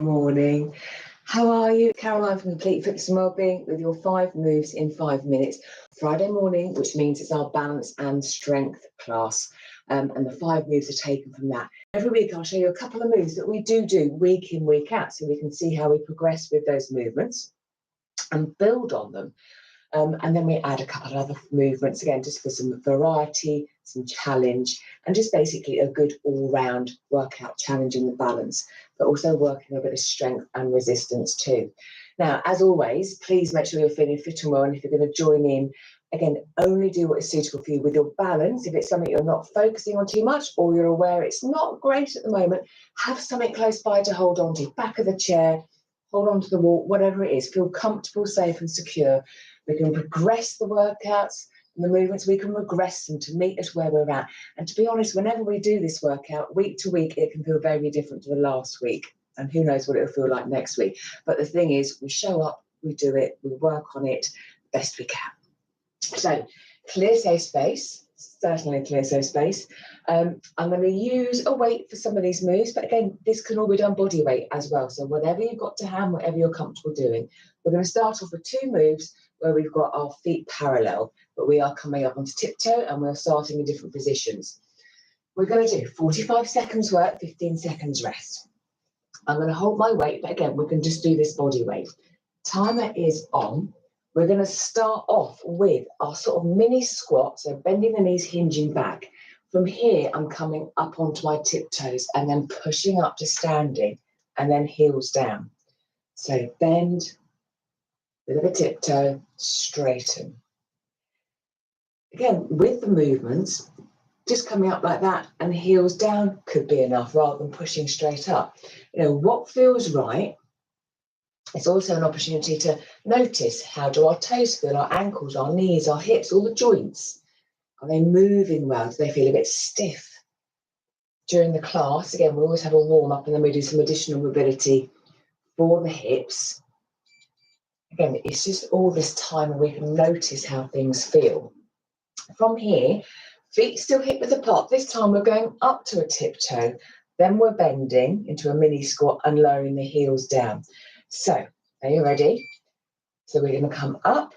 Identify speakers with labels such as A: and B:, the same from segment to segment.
A: Morning. How are you? Caroline from Complete Fitness and Wellbeing with your 5 moves in 5 minutes. Friday morning, which means it's our balance and strength class. And the 5 moves are taken from that. Every week I'll show you a couple of moves that we do week in, week out, so we can see how we progress with those movements and build on them. And then we add a couple of other movements, again, just for some variety, some challenge, and just basically a good all-round workout, challenging the balance, but also working a bit of strength and resistance too. Now, as always, please make sure you're feeling fit and well, and if you're going to join in, again, only do what is suitable for you with your balance. If it's something you're not focusing on too much, or you're aware it's not great at the moment, have something close by to hold on to, back of the chair, hold on to the wall, whatever it is, feel comfortable, safe and secure. We can progress the workouts and the movements, we can regress them to meet us where we're at. And to be honest, whenever we do this workout, week to week, it can feel very different to the last week. And who knows what it'll feel like next week. But the thing is, we show up, we do it, we work on it best we can. So, clear safe space, certainly clear safe space. I'm going to use a weight for some of these moves, but again, this can all be done body weight as well. So whatever you've got to hand, whatever you're comfortable doing. We're going to start off with 2 moves where we've got our feet parallel, but we are coming up onto tiptoe and we're starting in different positions. We're going to do 45 seconds work, 15 seconds rest. I'm going to hold my weight, but again, we can just do this body weight. Timer is on. We're going to start off with our sort of mini squat, so bending the knees, hinging back. From here, I'm coming up onto my tiptoes and then pushing up to standing and then heels down. So bend, bit of a tiptoe, straighten. Again, with the movements, just coming up like that and heels down could be enough rather than pushing straight up. You know, what feels right. It's also an opportunity to notice, how do our toes feel, our ankles, our knees, our hips, all the joints. Are they moving well? Do they feel a bit stiff? During the class, again, we always have a warm-up and then we do some additional mobility for the hips. Again, it's just all this time where we can notice how things feel. From here, feet still hip width apart. This time we're going up to a tiptoe. Then we're bending into a mini squat and lowering the heels down. So, are you ready? So we're going to come up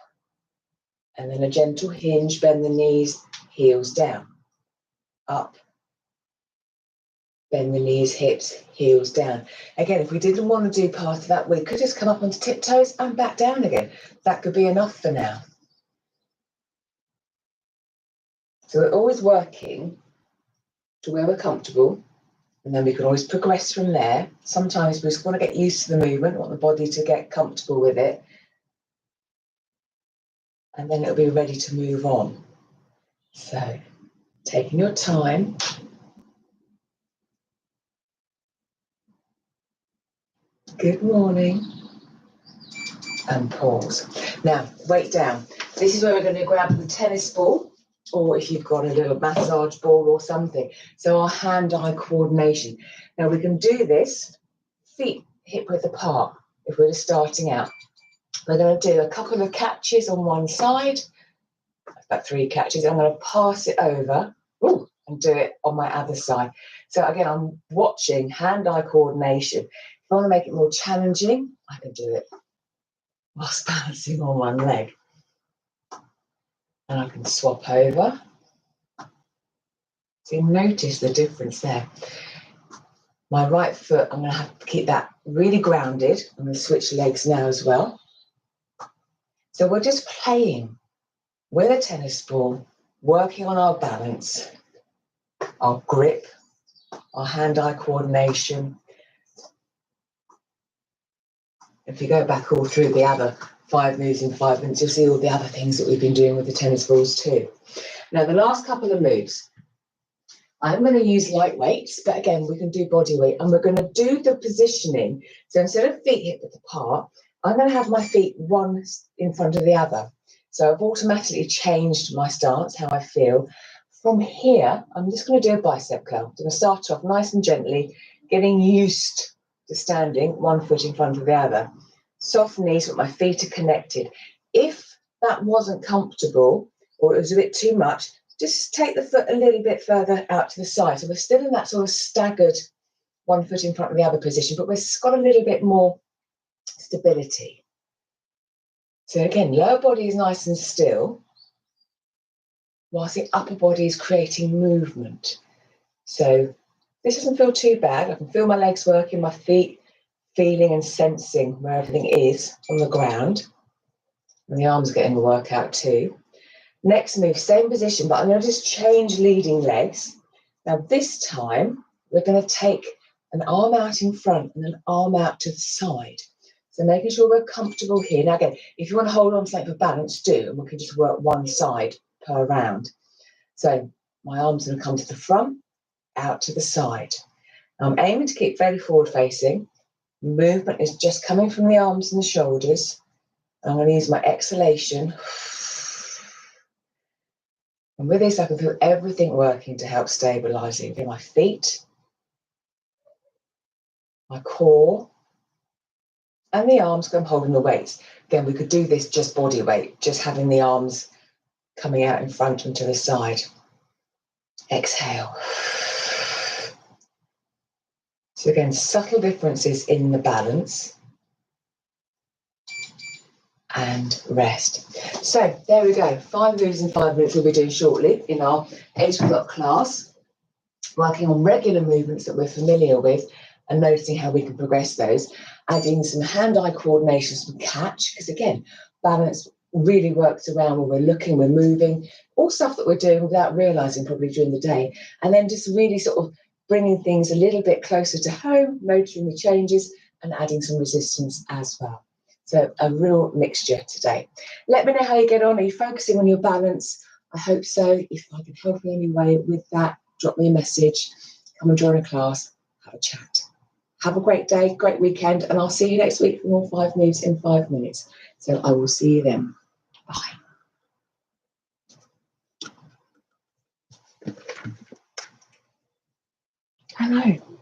A: and then a gentle hinge, bend the knees, heels down. Up, bend the knees, hips, heels down. Again, if we didn't want to do part of that, we could just come up onto tiptoes and back down again. That could be enough for now. So we're always working to where we're comfortable, and then we can always progress from there. Sometimes we just want to get used to the movement, want the body to get comfortable with it, and then it'll be ready to move on. So, taking your time. Good morning. And pause. Now, weight down. This is where we're going to grab the tennis ball, or if you've got a little massage ball or something. So our hand-eye coordination. Now we can do this, feet hip width apart, if we're just starting out. We're going to do a couple of catches on one side, about 3 catches. I'm going to pass it over and do it on my other side. So again, I'm watching hand-eye coordination. If I want to make it more challenging, I can do it whilst balancing on one leg. And I can swap over. So you notice the difference there. My right foot, I'm going to have to keep that really grounded. I'm going to switch legs now as well. So we're just playing with a tennis ball, working on our balance, our grip, our hand-eye coordination. If you go back all through the other 5 moves in 5 minutes, you'll see all the other things that we've been doing with the tennis balls too. Now, the last couple of moves, I'm going to use light weights, but again, we can do body weight, and we're going to do the positioning. So instead of feet hip width apart, I'm going to have my feet one in front of the other. So I've automatically changed my stance, how I feel. From here, I'm just going to do a bicep curl. I'm going to start off nice and gently, getting used to standing one foot in front of the other. Soft knees, but my feet are connected. If that wasn't comfortable or it was a bit too much, just take the foot a little bit further out to the side. So we're still in that sort of staggered one foot in front of the other position, but we've got a little bit more stability. So again, lower body is nice and still, whilst the upper body is creating movement. So this doesn't feel too bad. I can feel my legs working, my feet feeling and sensing where everything is on the ground. And the arms are getting a workout too. Next move, same position, but I'm going to just change leading legs. Now this time, we're going to take an arm out in front and an arm out to the side. So making sure we're comfortable here. Now again, if you want to hold on to something for balance, do, and we can just work one side per round. So my arm's going to come to the front, out to the side. I'm aiming to keep fairly forward facing. Movement is just coming from the arms and the shoulders. I'm going to use my exhalation. And with this, I can feel everything working to help stabilize it. My feet, my core, and the arms I'm holding the weights. Again, we could do this just body weight, just having the arms coming out in front and to the side. Exhale. So again, subtle differences in the balance. And rest. So there we go. 5 moves in 5 minutes we'll be doing shortly in our 8 o'clock class, working on regular movements that we're familiar with and noticing how we can progress those, adding some hand-eye coordination, some catch, because again, balance really works around when we're looking, we're moving, all stuff that we're doing without realizing probably during the day, and then just really sort of bringing things a little bit closer to home, noticing the changes and adding some resistance as well. So a real mixture today. Let me know how you get on. Are you focusing on your balance? I hope so. If I can help in any way with that, drop me a message. Come and join a class. Have a chat. Have a great day, great weekend, and I'll see you next week for more 5 moves in 5 minutes. So I will see you then. Bye. Hello.